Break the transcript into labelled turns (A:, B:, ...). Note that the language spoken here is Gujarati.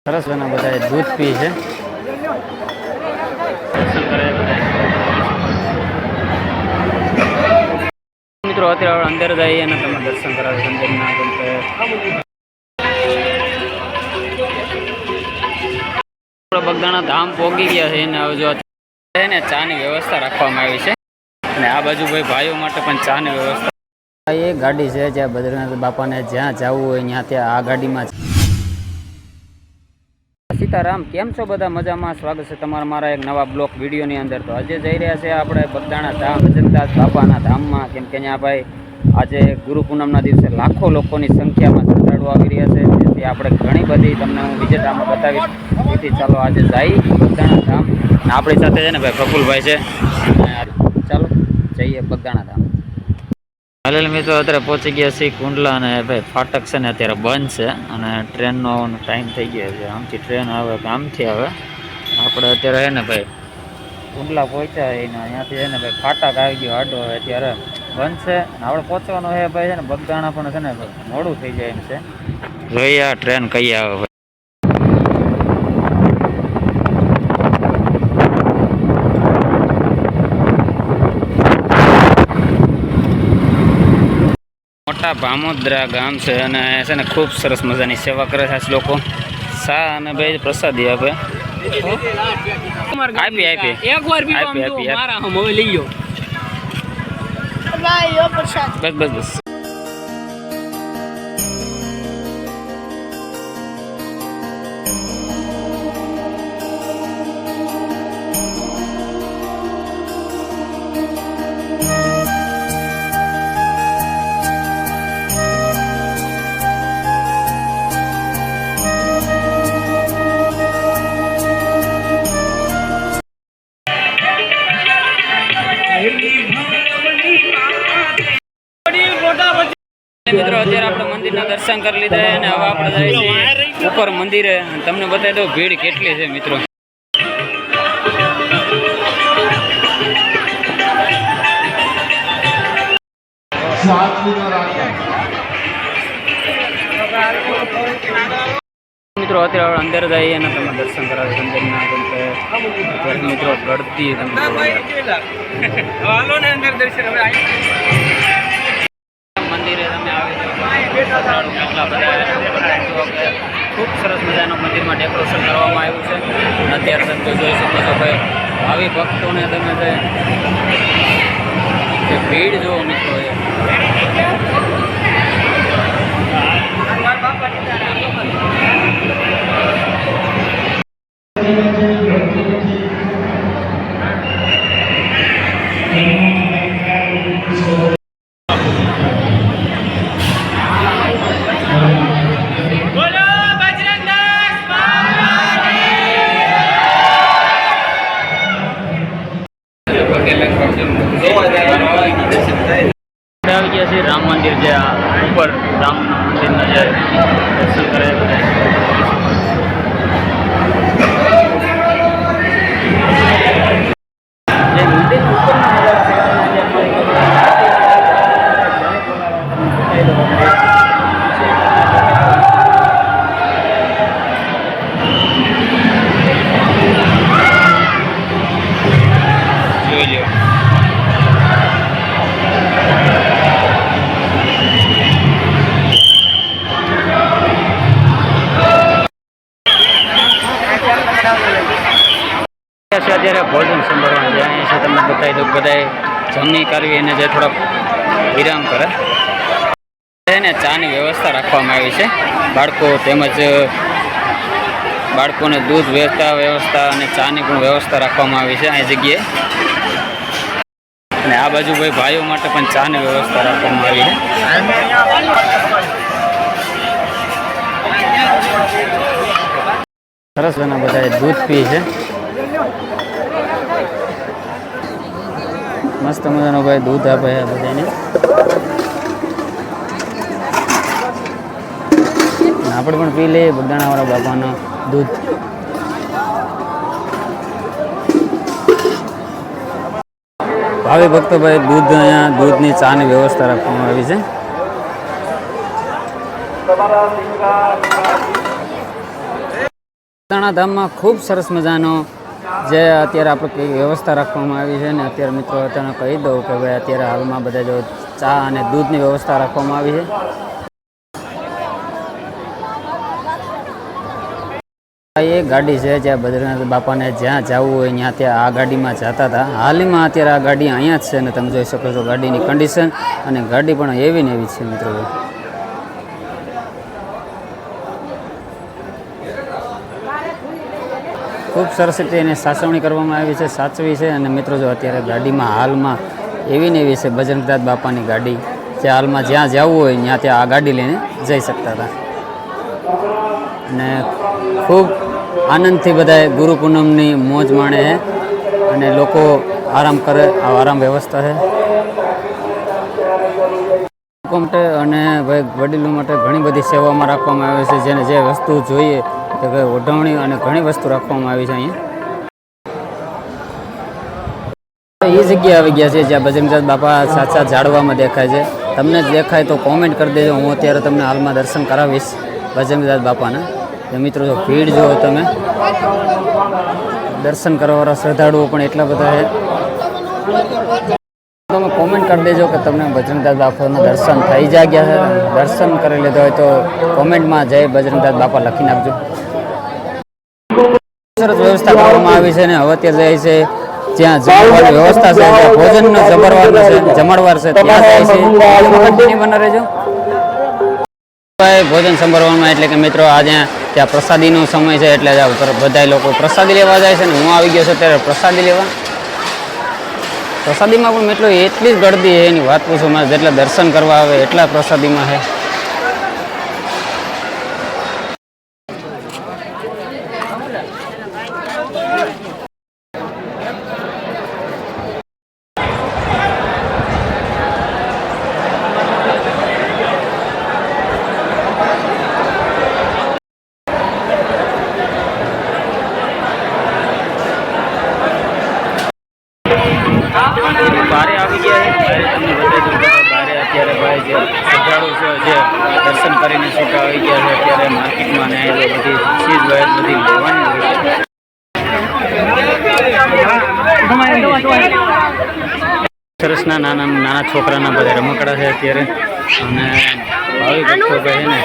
A: સરસ બના બધા દૂધ પી છે. મિત્રો અત્યારે અંદર જઈએ અને તમે દર્શન કરાવે મંદિરના. બગદાણા ધામ પોગી ગયા છે અને હવે જો ને ચાની વ્યવસ્થા રાખવામાં આવી છે અને આ બાજુ ભાઈઓ માટે પણ ચાની વ્યવસ્થા. એ ગાડી છે જ્યાં બદ્રીનાથ બાપાને જ્યાં જવું હોય ત્યાં ત્યાં આ ગાડીમાં. સીતારામ, કેમ છો બધા? મજામાં. સ્વાગત છે તમારા મારા એક નવા બ્લોગ વિડીયોની અંદર. તો આજે જઈ રહ્યા છે આપણે બગદાણા ધામ ભજનદાસ બાપાના ધામમાં, કેમ કે અહીંયા ભાઈ આજે ગુરુ પૂનમના દિવસે લાખો લોકોની સંખ્યામાં શ્રદ્ધાળુઓ આવી રહ્યા છે. તેથી આપણે ઘણી બધી તમને હું વિજેતામાં બતાવીશ. તેથી ચાલો આજે જઈ બગદાણા ધામ. આપણી સાથે છે ને ભાઈ પ્રફુલભાઈ છે. ચાલો જઈએ બગદાણા ધામ. હાલેલ મિત્રો અત્યારે પહોંચી ગયા છીએ કુંડલા અને ભાઈ ફાટક છે ને અત્યારે બંધ છે અને ટ્રેનનો ટાઈમ થઈ ગયો છે. આમથી ટ્રેન આવે કે આમથી આવે. આપણે અત્યારે છે ને ભાઈ કુંડલા પહોંચ્યા એને અહીંયાથી છે ને ભાઈ ફાટક આવી ગયો આડો હવે અત્યારે બંધ છે. આપણે પહોંચવાનું છે ભાઈ છે ને બગદાણા પણ છે ને મોડું થઈ જાય એમ છે. જોઈએ આ ટ્રેન કઈ આવે. મોટા ભામોદરા ગામ છે અને છે ને ખૂબ સરસ મજાની સેવા કરે છે લોકો. સા અને ભાઈ પ્રસાદી આપે. બસ. મિત્રો અત્યારે આપણે મંદિરના દર્શન કરી લીધા અને હવે આપણે જઈએ છીએ ઉપર મંદિરે. તમને બતાવી દઉં ભીડ કેટલી છે મિત્રો. મિત્રો અત્યારે અંદર જઈએ અને તમે દર્શન કરાવે મંદિરના. મિત્રો ગળતી મંદિરે તમે કેટલા બધા ખૂબ સરસ મજાનું મંદિરમાં ડેકોરેશન કરવામાં આવ્યું છે. અત્યારે તમે જોઈ શકો છો ભાઈ આવી ભક્તોને તમે જે ભીડ જોવો મિત્રો એ આવી ગયા છે રામ મંદિર, જે ઉપર રામ મંદિરના જે દર્શન કરે. અત્યારે ભોજન સંભાળવાનું છે. અહીં છે તમને બતાવી દઉં બધાએ જમણી કરવી અને જે થોડોક વિરામ કરે એને ચાની વ્યવસ્થા રાખવામાં આવી છે. બાળકોને દૂધ વ્યવસ્થા અને ચાની પણ વ્યવસ્થા રાખવામાં આવી છે અહીં જગ્યાએ. અને આ બાજુ ભાઈઓ માટે પણ ચાની વ્યવસ્થા રાખવામાં આવી છે. સરસ બના બધા દૂધ પી છે. મસ્ત મજાનો ભાઈ દૂધ આપે છે બધાને. આપણે પણ પી લઈએ બગદાણાવાળા બાપાનો દૂધ. ભાવિ ભક્તો ભાઈ અહીંયા દૂધની ચાની વ્યવસ્થા રાખવામાં આવી છે. બગદાણા ધામમાં ખૂબ સરસ મજાનો જે અત્યારે આપણે કઈ વ્યવસ્થા રાખવામાં આવી છે ને અત્યારે મિત્રો તને કહી દઉં કે ભાઈ અત્યારે હાલમાં બધા જો ચા અને દૂધની વ્યવસ્થા રાખવામાં આવી છે. એ ગાડી છે જ્યાં બદ્રીનાથ બાપાને જ્યાં જવું હોય ત્યાં ત્યાં આ ગાડીમાં જતા હતા. હાલમાં અત્યારે આ ગાડી અહીંયા જ છે ને તમે જોઈ શકો છો ગાડીની કન્ડિશન, અને ગાડી પણ એવી ને એવી છે મિત્રો. ખૂબ સરસ રીતે એને સાચવણી કરવામાં આવી છે, સાચવી છે. અને મિત્રો જો અત્યારે ગાડીમાં હાલમાં એવી ને એવી છે બજરંગદાસ બાપાની ગાડી, જે હાલમાં જ્યાં જવું હોય ત્યાં ત્યાં આ ગાડી લઈને જઈ શકતા હતા. અને ખૂબ આનંદથી બધા ગુરુ પૂનમની મોજ માણે છે અને લોકો આરામ કરે. આરામ વ્યવસ્થા છે લોકો માટે અને ભાઈ વડીલો માટે ઘણી બધી સેવામાં રાખવામાં આવે છે. જેને જે વસ્તુ જોઈએ કે ભાઈ ઓઢવણી અને ઘણી વસ્તુ રાખવામાં આવી છે. અહીંયા એ જગ્યાએ આવી ગયા છે જ્યાં બજરંગદાસ બાપા સાચા ઝાડવામાં દેખાય છે. તમને જ દેખાય તો કોમેન્ટ કરી દેજો. હું અત્યારે તમને હાલમાં દર્શન કરાવીશ બજરંગદાસ બાપાના. મિત્રો જો ભીડ જુઓ તમે, દર્શન કરવાવાળા શ્રદ્ધાળુઓ પણ એટલા બધા છે. તમે કોમેન્ટ કરી દેજો કે તમને બજરંગદાસ બાપાના દર્શન થઈ ગયા છે. દર્શન કરી લીધો હોય તો કોમેન્ટમાં જય બજરંગદાસ બાપા લખી નાખજો. સરસ વ્યવસ્થા કરવામાં આવી છે ને હવે અત્યારે જાય છે જ્યાં જમણવારની વ્યવસ્થા છે, જ્યાં ભોજનનો જમણવાર છે ત્યાં જાય છે. કન્ટિન્યુ બના રહેજો. ભોજન સંભાળવામાં એટલે કે મિત્રો આજે ત્યાં પ્રસાદીનો સમય છે એટલે બધા લોકો પ્રસાદી લેવા જાય છે ને હું આવી ગયો છું ત્યારે પ્રસાદી લેવા. પ્રસાદીમાં પણ મિત્રો એટલી જ ગળદી છે એની વાત પૂછું, મારે જેટલા દર્શન કરવા આવે એટલા પ્રસાદીમાં છે. બારે આવી ગયા છે. તમને બતાવી દઉં બારે અત્યારે ભાઈ જે શ્રદ્ધાળુ છે જે દર્શન કરીને છૂટા આવી ગયા છે. અત્યારે માર્કેટમાં ને બધી ચીજ હોય બધી લેવાની હોય છે. સરસના નાના છોકરાના બધા રમકડા છે અત્યારે. અને ભાવિ ભક્તો કહે ને